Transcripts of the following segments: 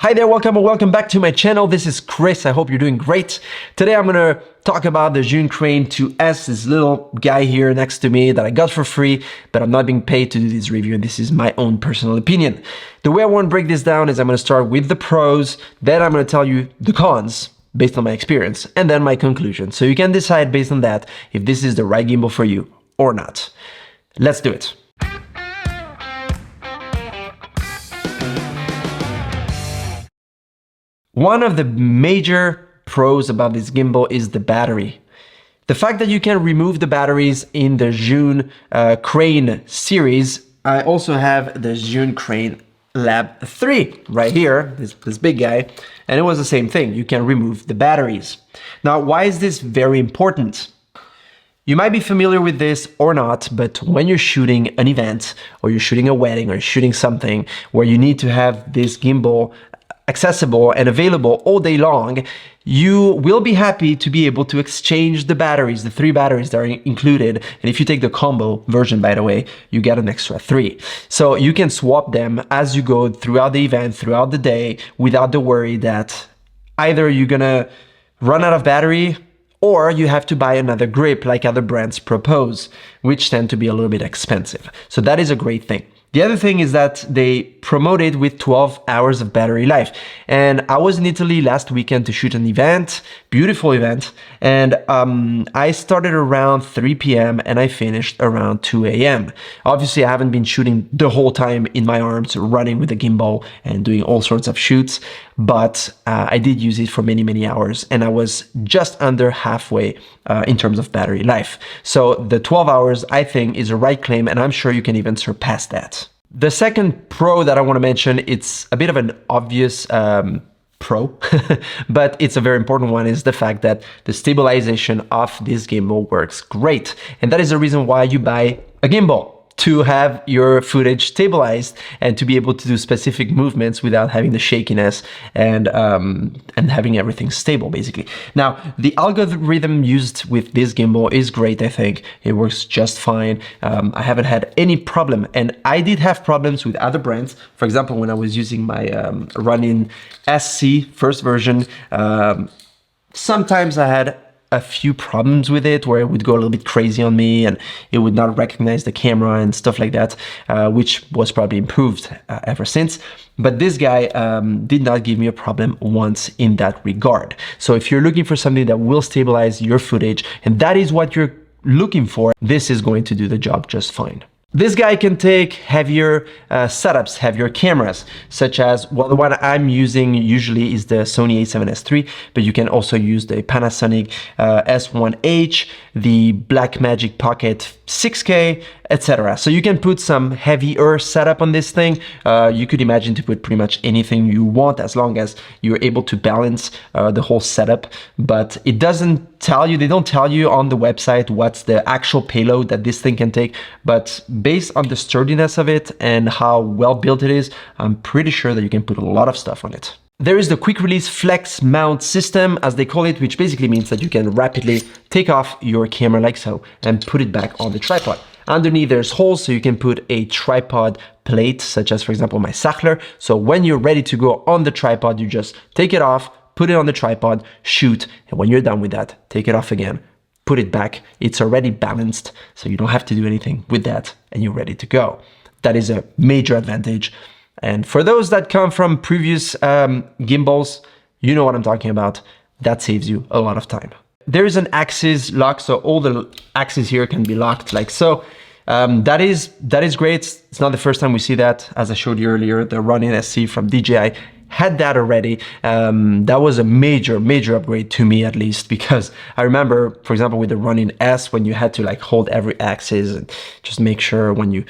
Hi there, welcome back to my channel. This is Chris. I hope you're doing great. Today I'm gonna talk about the Zhiyun Crane 2S, this little guy here next to me that I got for free, but I'm not being paid to do this review, and this is my own personal opinion. The way I want to break this down is I'm gonna start with the pros, then I'm gonna tell you the cons based on my experience, and then my conclusion. So you can decide based on that if this is the right gimbal for you or not. Let's do it. One of the major pros about this gimbal is the battery. The fact that you can remove the batteries in the Zhiyun Crane series. I also have the Zhiyun Crane Lab 3 right here, this big guy, and it was the same thing. You can remove the batteries. Now, why is this very important? You might be familiar with this or not, but when you're shooting an event or you're shooting a wedding or you're shooting something where you need to have this gimbal accessible and available all day long, you will be happy to be able to exchange the batteries, the 3 batteries that are included. And if you take the combo version, by the way, you get an extra 3. So you can swap them as you go throughout the event, throughout the day, without the worry that either you're gonna run out of battery or you have to buy another grip like other brands propose, which tend to be a little bit expensive. So that is a great thing. The other thing is that they promote it with 12 hours of battery life. And I was in Italy last weekend to shoot an event, beautiful event. And I started around 3 p.m. and I finished around 2 a.m. Obviously, I haven't been shooting the whole time in my arms, running with a gimbal and doing all sorts of shoots. But I did use it for many, many hours. And I was just under halfway in terms of battery life. So the 12 hours, I think, is a right claim. And I'm sure you can even surpass that. The second pro that I want to mention, it's a bit of an obvious pro, but it's a very important one, is the fact that the stabilization of this gimbal works great. And that is the reason why you buy a gimbal, to have your footage stabilized and to be able to do specific movements without having the shakiness and having everything stable, basically. Now, the algorithm used with this gimbal is great, I think. It works just fine. I haven't had any problem, and I did have problems with other brands. For example, when I was using my Ronin SC first version, sometimes I had a few problems with it where it would go a little bit crazy on me and it would not recognize the camera and stuff like that, which was probably improved ever since. But this guy did not give me a problem once in that regard. So if you're looking for something that will stabilize your footage, and that is what you're looking for, this is going to do the job just fine. This guy can take heavier setups, heavier cameras, such as, well, the one I'm using usually is the Sony a7S III, but you can also use the Panasonic S1H, the Blackmagic Pocket 6K, etc. So you can put some heavier setup on this thing. You could imagine to put pretty much anything you want as long as you're able to balance the whole setup. But it doesn't tell you, they don't tell you on the website what's the actual payload that this thing can take. But based on the sturdiness of it and how well built it is, I'm pretty sure that you can put a lot of stuff on it. There is the quick release flex mount system, as they call it, which basically means that you can rapidly take off your camera like so and put it back on the tripod. Underneath there's holes so you can put a tripod plate, such as for example my Sachtler. So when you're ready to go on the tripod, you just take it off, put it on the tripod, shoot, and when you're done with that, take it off again, put it back. It's already balanced, so you don't have to do anything with that and you're ready to go. That is a major advantage. And for those that come from previous gimbals, you know what I'm talking about. That saves you a lot of time. There is an axis lock, so all the axes here can be locked like so. That is great. It's not the first time we see that. As I showed you earlier, the Ronin SC from DJI had that already. That was a major upgrade to me, at least, because I remember, for example, with the Ronin S, when you had to like hold every axis and just make sure when you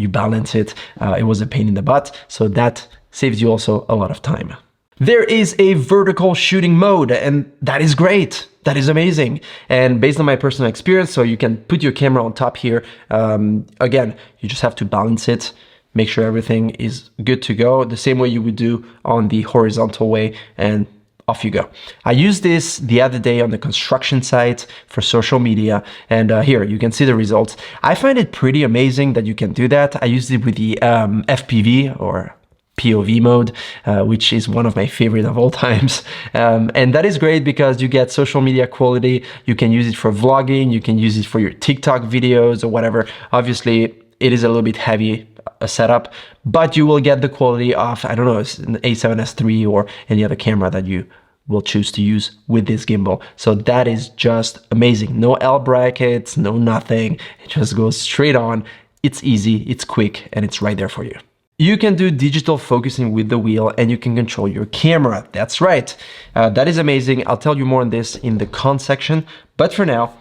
balance it, it was a pain in the butt. So that saves you also a lot of time. There is a vertical shooting mode, and that is great. That is amazing. And based on my personal experience, so you can put your camera on top here. Again, you just have to balance it, make sure everything is good to go, the same way you would do on the horizontal way, and off you go. I used this the other day on the construction site for social media, and here you can see the results. I find it pretty amazing that you can do that. I used it with the FPV or POV mode, which is one of my favorite of all times. And that is great because you get social media quality. You can use it for vlogging, you can use it for your TikTok videos or whatever. Obviously, it is a little bit heavy a setup, but you will get the quality of, I don't know, an A7S III or any other camera that you will choose to use with this gimbal. So that is just amazing. No L brackets, no nothing. It just goes straight on. It's easy, it's quick, and it's right there for you. You can do digital focusing with the wheel and you can control your camera. That's right. That is amazing. I'll tell you more on this in the cons section. But for now,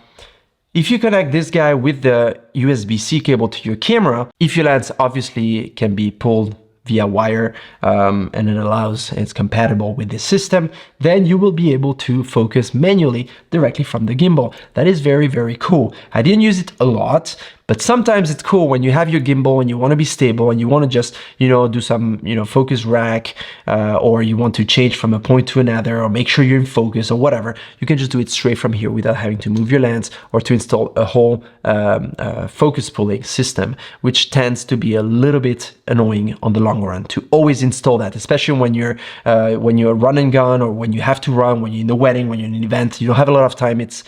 if you connect this guy with the USB-C cable to your camera, if your lens obviously can be pulled via wire and it allows, it's compatible with this system, then you will be able to focus manually directly from the gimbal. That is very, very cool. I didn't use it a lot, but sometimes it's cool when you have your gimbal and you want to be stable and you want to just, do some, focus rack or you want to change from a point to another or make sure you're in focus or whatever. You can just do it straight from here without having to move your lens or to install a whole focus pulling system, which tends to be a little bit annoying on the long run to always install that, especially when you're run and gun or when you have to run, when you're in a wedding, when you're in an event, you don't have a lot of time. It's,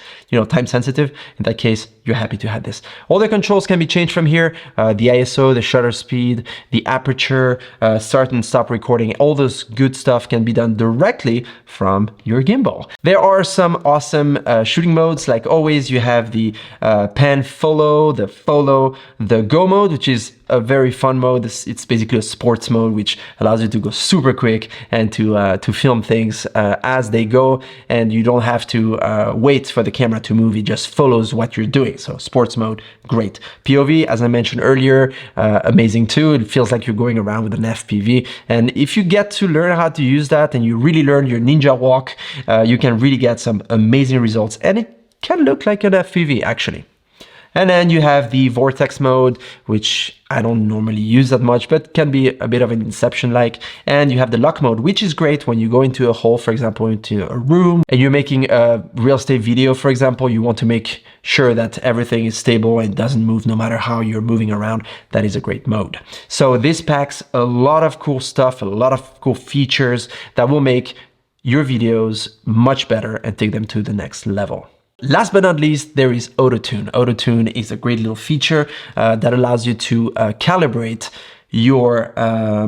time sensitive. In that case, you're happy to have this. All the controls can be changed from here. The ISO, the shutter speed, the aperture, start and stop recording, all this good stuff can be done directly from your gimbal. There are some awesome shooting modes. Like always, you have the pan follow, the go mode, which is a very fun mode. It's basically a sports mode, which allows you to go super quick and to film things as they go, and you don't have to wait for the camera to move. It just follows what you're doing. So sports mode, great. POV, as I mentioned earlier, amazing too. It feels like you're going around with an FPV. And if you get to learn how to use that and you really learn your ninja walk, you can really get some amazing results. And it can look like an FPV actually. And then you have the vortex mode, which I don't normally use that much, but can be a bit of an Inception-like. And you have the lock mode, which is great when you go into a hole, for example, into a room, and you're making a real estate video, for example. You want to make sure that everything is stable and doesn't move no matter how you're moving around. That is a great mode. So this packs a lot of cool stuff, a lot of cool features that will make your videos much better and take them to the next level. Last but not least, there is auto-tune. Auto-tune is a great little feature that allows you to calibrate your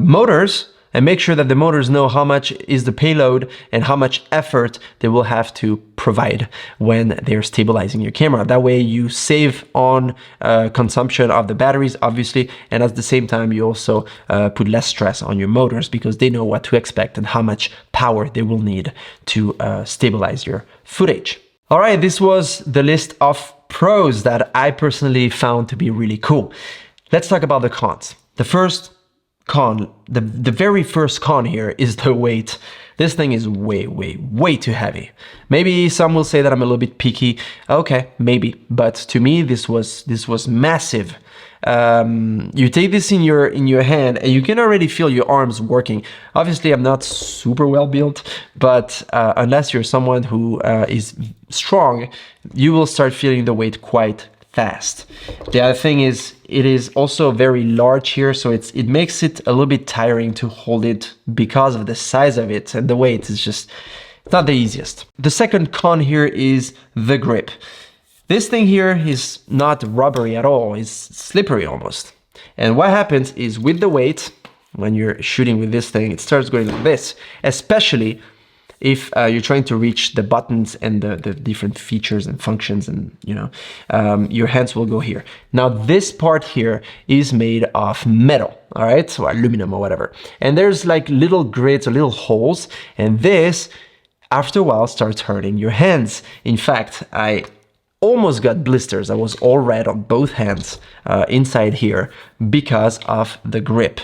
motors and make sure that the motors know how much is the payload and how much effort they will have to provide when they're stabilizing your camera. That way you save on consumption of the batteries, obviously, and at the same time you also put less stress on your motors because they know what to expect and how much power they will need to stabilize your footage. All right, this was the list of pros that I personally found to be really cool. Let's talk about the cons. The first con, the very first con here is the weight. This thing is way too heavy. Maybe some will say that I'm a little bit picky. Okay, maybe, but to me this was massive. You take this in your hand and you can already feel your arms working. Obviously, I'm not super well built, but unless you're someone who is strong, you will start feeling the weight quite fast. The other thing is it is also very large here, so it makes it a little bit tiring to hold it because of the size of it, and the weight is just not the easiest. The second con here is the grip. This thing here is not rubbery at all, it's slippery almost. And what happens is with the weight, when you're shooting with this thing, it starts going like this, especially if you're trying to reach the buttons and the different features and functions, and your hands will go here. Now this part here is made of metal, all right, so aluminum or whatever. And there's like little grits or little holes, and this, after a while, starts hurting your hands. In fact, I almost got blisters. I was all red on both hands inside here because of the grip.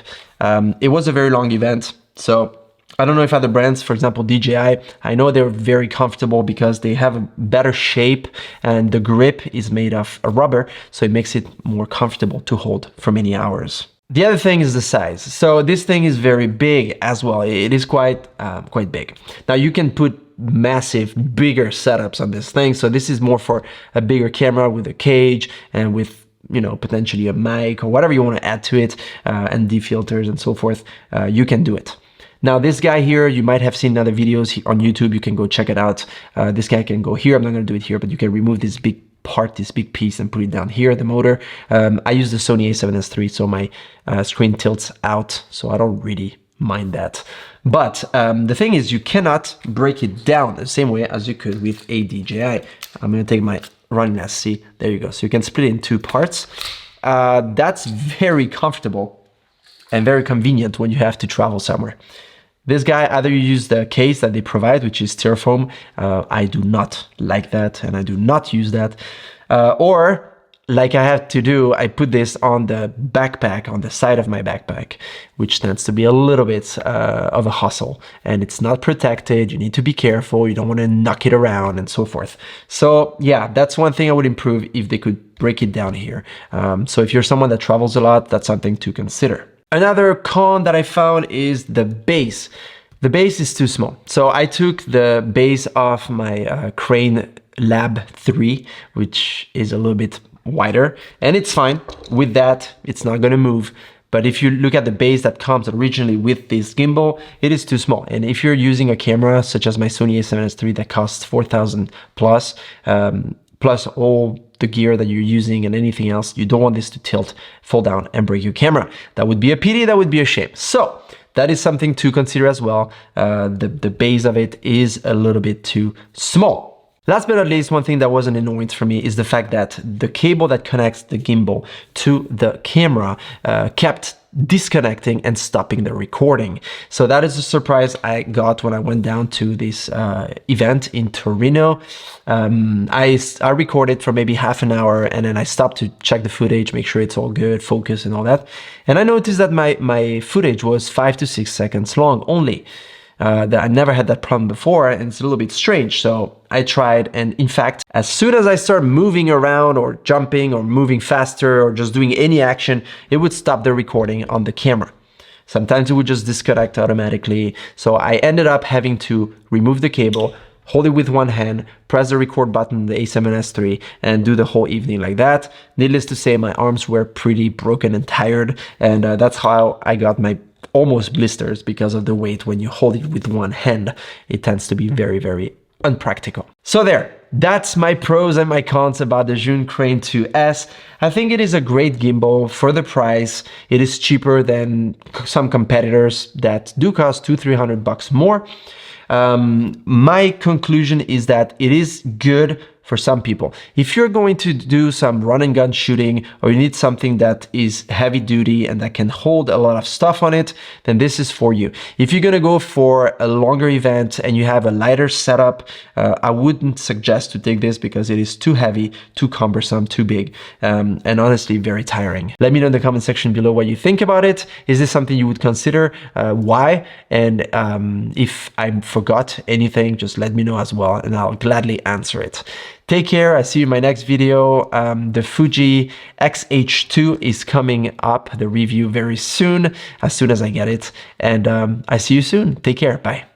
It was a very long event, so I don't know if other brands, for example DJI, I know they're very comfortable because they have a better shape and the grip is made of a rubber, so it makes it more comfortable to hold for many hours. The other thing is the size. So this thing is very big as well. It is quite big. Now you can put massive, bigger setups on this thing. So this is more for a bigger camera with a cage and with you know, potentially a mic or whatever you want to add to it, ND filters and so forth, you can do it. Now this guy here, you might have seen other videos on YouTube, you can go check it out. This guy can go here, I'm not going to do it here, but you can remove this big part, this big piece, and put it down here, the motor. I use the Sony a7S III, so my screen tilts out, so I don't really mind that. But the thing is, you cannot break it down the same way as you could with a DJI. I'm going to take my running glass, see, there you go. So you can split it in two parts. That's very comfortable and very convenient when you have to travel somewhere. This guy, either you use the case that they provide, which is styrofoam. I do not like that, and I do not use that. Or, like I have to do, I put this on the backpack, on the side of my backpack, which tends to be a little bit of a hassle. And it's not protected, you need to be careful, you don't want to knock it around and so forth. So yeah, that's one thing I would improve if they could break it down here. So if you're someone that travels a lot, that's something to consider. Another con that I found is the base. The base is too small. So I took the base of my Crane Lab 3, which is a little bit wider, and it's fine. With that, it's not gonna move. But if you look at the base that comes originally with this gimbal, it is too small. And if you're using a camera such as my Sony a7S III that costs 4,000 plus, plus all the gear that you're using and anything else, you don't want this to tilt, fall down, and break your camera. That would be a pity, that would be a shame. So that is something to consider as well. The base of it is a little bit too small. Last but not least, one thing that was an annoyance for me is the fact that the cable that connects the gimbal to the camera kept disconnecting and stopping the recording. So that is a surprise I got when I went down to this event in Torino. I recorded for maybe half an hour, and then I stopped to check the footage, make sure it's all good, focus and all that. And I noticed that my footage was 5 to 6 seconds long only. That I never had that problem before, and it's a little bit strange. So I tried, and in fact, as soon as I start moving around or jumping or moving faster or just doing any action, it would stop the recording on the camera. Sometimes it would just disconnect automatically. So I ended up having to remove the cable, hold it with one hand, press the record button, the a7S III, and do the whole evening like that. Needless to say, my arms were pretty broken and tired, and that's how I got my almost blisters because of the weight. When you hold it with one hand, it tends to be very, very unpractical. So there, that's my pros and my cons about the Zhiyun Crane 2S. I think it is a great gimbal for the price. It is cheaper than some competitors that do cost $200-300 more. My conclusion is that it is good for some people. If you're going to do some run and gun shooting, or you need something that is heavy duty and that can hold a lot of stuff on it, then this is for you. If you're gonna go for a longer event and you have a lighter setup, I wouldn't suggest to take this because it is too heavy, too cumbersome, too big, and honestly very tiring. Let me know in the comment section below what you think about it. Is this something you would consider? Why? And if I forgot anything, just let me know as well, and I'll gladly answer it. Take care, I see you in my next video. The Fuji X-H2 is coming up, the review very soon as I get it. And I see you soon. Take care, bye.